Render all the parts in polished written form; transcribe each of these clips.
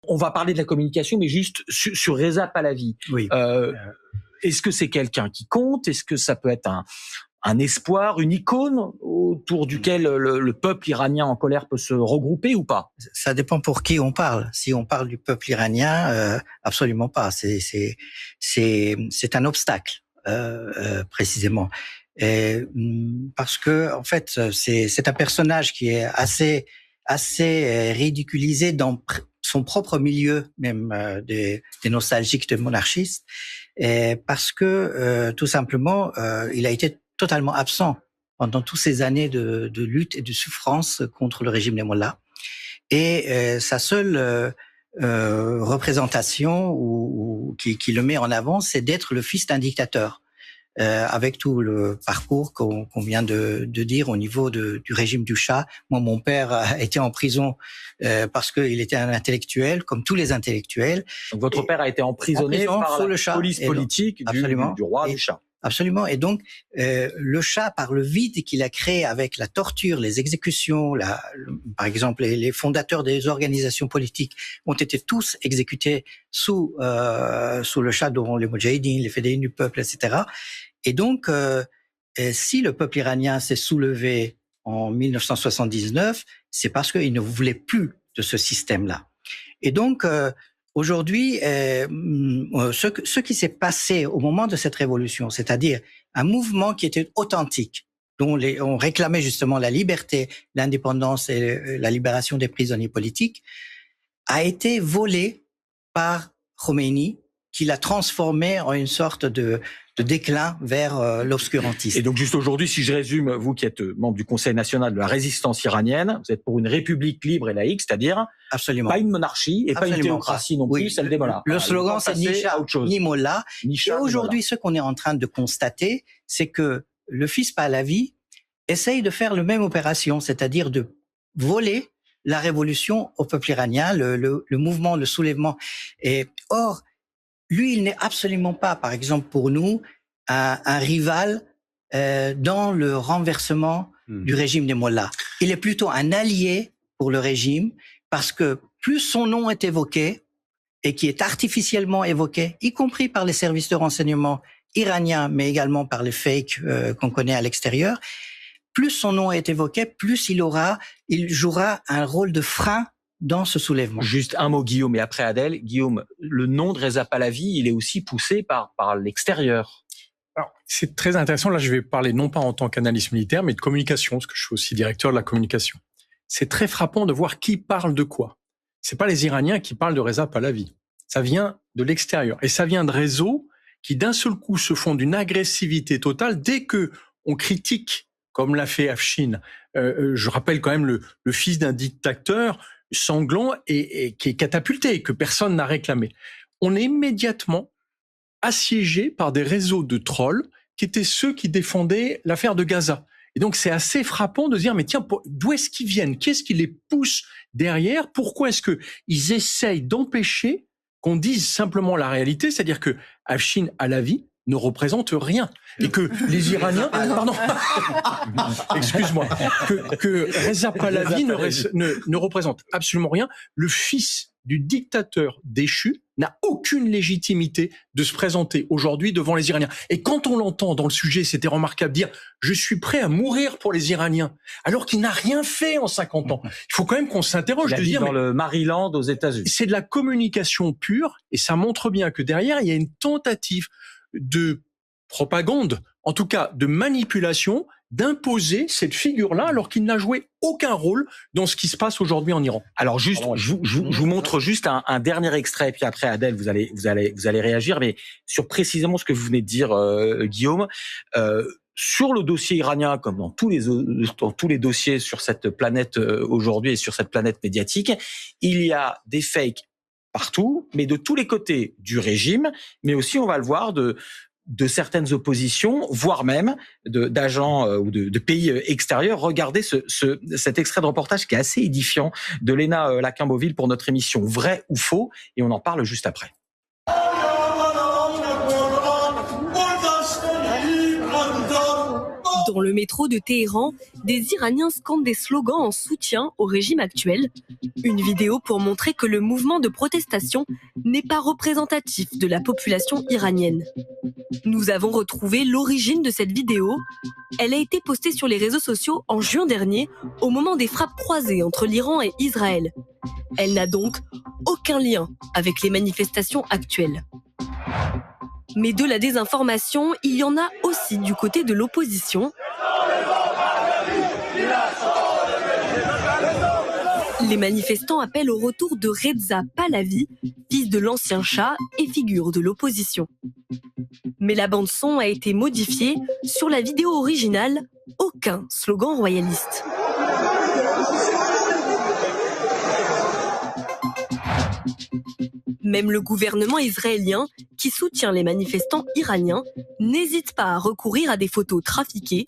on va parler de la communication, mais juste sur Reza Pahlavi. Oui. Est-ce que c'est quelqu'un qui compte? Est-ce que ça peut être un espoir, une icône autour duquel le peuple iranien en colère peut se regrouper ou pas? Ça dépend pour qui on parle. Si on parle du peuple iranien, absolument pas. C'est un obstacle, précisément. Parce que, en fait, c'est un personnage qui est assez ridiculisé dans son propre milieu, même des nostalgiques, des monarchistes, parce que tout simplement, il a été totalement absent pendant toutes ces années de lutte et de souffrance contre le régime des mollahs. Et sa seule représentation qui le met en avant, c'est d'être le fils d'un dictateur. Avec tout le parcours qu'on vient de dire au niveau du régime du Shah. Moi, mon père a été en prison parce qu'il était un intellectuel, comme tous les intellectuels. Donc votre père a été emprisonné par la police politique du roi du Shah. Absolument. Et donc, le Shah, par le vide qu'il a créé avec la torture, les exécutions, par exemple, les fondateurs des organisations politiques ont été tous exécutés sous le Shah, dont les Moudjahidines, les Fédérés du peuple, etc. Et donc, si le peuple iranien s'est soulevé en 1979, c'est parce qu'il ne voulait plus de ce système-là. Et donc, aujourd'hui, ce qui s'est passé au moment de cette révolution, c'est-à-dire un mouvement qui était authentique, dont on réclamait justement la liberté, l'indépendance et la libération des prisonniers politiques, a été volé par Khomeini, qui l'a transformé en une sorte de déclin vers l'obscurantisme. Et donc juste aujourd'hui, si je résume, vous qui êtes membre du Conseil national de la résistance iranienne, vous êtes pour une république libre et laïque, c'est-à-dire absolument pas une monarchie et pas une théocratie non plus, celle des mollahs. Le slogan, c'est ni Shah ni mollah. Et aujourd'hui, ce qu'on est en train de constater, c'est que le fils Pahlavi essaye de faire la même opération, c'est-à-dire de voler la révolution au peuple iranien, le mouvement, le soulèvement. Et or, lui, il n'est absolument pas, par exemple pour nous, un rival dans le renversement du régime des mollahs. Il est plutôt un allié pour le régime, parce que plus son nom est évoqué, et qui est artificiellement évoqué, y compris par les services de renseignement iraniens, mais également par les fakes qu'on connaît à l'extérieur, plus son nom est évoqué, plus il jouera un rôle de frein dans ce soulèvement. Juste un mot, Guillaume, et après Adèle. Guillaume, le nom de Reza Pahlavi, il est aussi poussé par l'extérieur. Alors, c'est très intéressant. Là, je vais parler non pas en tant qu'analyste militaire, mais de communication, parce que je suis aussi directeur de la communication. C'est très frappant de voir qui parle de quoi. C'est pas les Iraniens qui parlent de Reza Pahlavi. Ça vient de l'extérieur. Et ça vient de réseaux qui, d'un seul coup, se font d'une agressivité totale dès que on critique, comme l'a fait Afshin. Je rappelle quand même le fils d'un dictateur sanglant et qui est catapulté, que personne n'a réclamé. On est immédiatement assiégé par des réseaux de trolls qui étaient ceux qui défendaient l'affaire de Gaza. Et donc c'est assez frappant de se dire, mais tiens, d'où est-ce qu'ils viennent? Qu'est-ce qui les pousse derrière? Pourquoi est-ce qu'ils essayent d'empêcher qu'on dise simplement la réalité? C'est-à-dire que Afshin Pahlavi ne représente rien. Et que les Iraniens... Pardon. Excuse-moi. Que Reza Pahlavi ne représente absolument rien. Le fils du dictateur déchu n'a aucune légitimité de se présenter aujourd'hui devant les Iraniens. Et quand on l'entend dans le sujet, c'était remarquable, dire « je suis prêt à mourir pour les Iraniens », alors qu'il n'a rien fait en 50 ans. Il faut quand même qu'on s'interroge. Il a dit dans le Maryland aux États-Unis. C'est de la communication pure, et ça montre bien que derrière, il y a une tentative de propagande, en tout cas de manipulation, d'imposer cette figure-là alors qu'il n'a joué aucun rôle dans ce qui se passe aujourd'hui en Iran. Alors juste, je vous montre juste un dernier extrait, et puis après Adèle, vous allez réagir, mais sur précisément ce que vous venez de dire, Guillaume. Sur le dossier iranien, comme dans tous les dossiers sur cette planète aujourd'hui et sur cette planète médiatique, il y a des fakes partout, mais de tous les côtés du régime, mais aussi, on va le voir, de certaines oppositions, voire même d'agents ou de pays extérieurs. Regardez cet extrait de reportage qui est assez édifiant de Léna Laquin-Beauville pour notre émission Vrai ou Faux, et on en parle juste après. Dans le métro de Téhéran, des Iraniens scandent des slogans en soutien au régime actuel. Une vidéo pour montrer que le mouvement de protestation n'est pas représentatif de la population iranienne. Nous avons retrouvé l'origine de cette vidéo. Elle a été postée sur les réseaux sociaux en juin dernier, au moment des frappes croisées entre l'Iran et Israël. Elle n'a donc aucun lien avec les manifestations actuelles. Mais de la désinformation, il y en a aussi du côté de l'opposition. Les manifestants appellent au retour de Reza Pahlavi, fils de l'ancien Shah et figure de l'opposition. Mais la bande-son a été modifiée. Sur la vidéo originale, aucun slogan royaliste. Même le gouvernement israélien, qui soutient les manifestants iraniens, n'hésite pas à recourir à des photos trafiquées.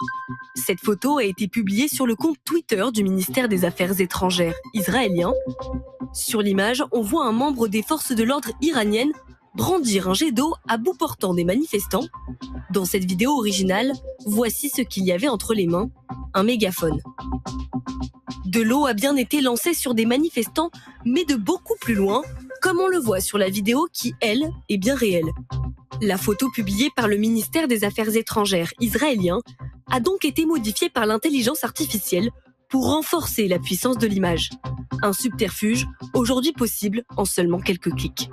Cette photo a été publiée sur le compte Twitter du ministère des Affaires étrangères israélien. Sur l'image, on voit un membre des forces de l'ordre iraniennes brandir un jet d'eau à bout portant des manifestants. Dans cette vidéo originale, voici ce qu'il y avait entre les mains, un mégaphone. De l'eau a bien été lancée sur des manifestants, mais de beaucoup plus loin, comme on le voit sur la vidéo qui, elle, est bien réelle. La photo publiée par le ministère des Affaires étrangères israélien a donc été modifiée par l'intelligence artificielle pour renforcer la puissance de l'image. Un subterfuge aujourd'hui possible en seulement quelques clics.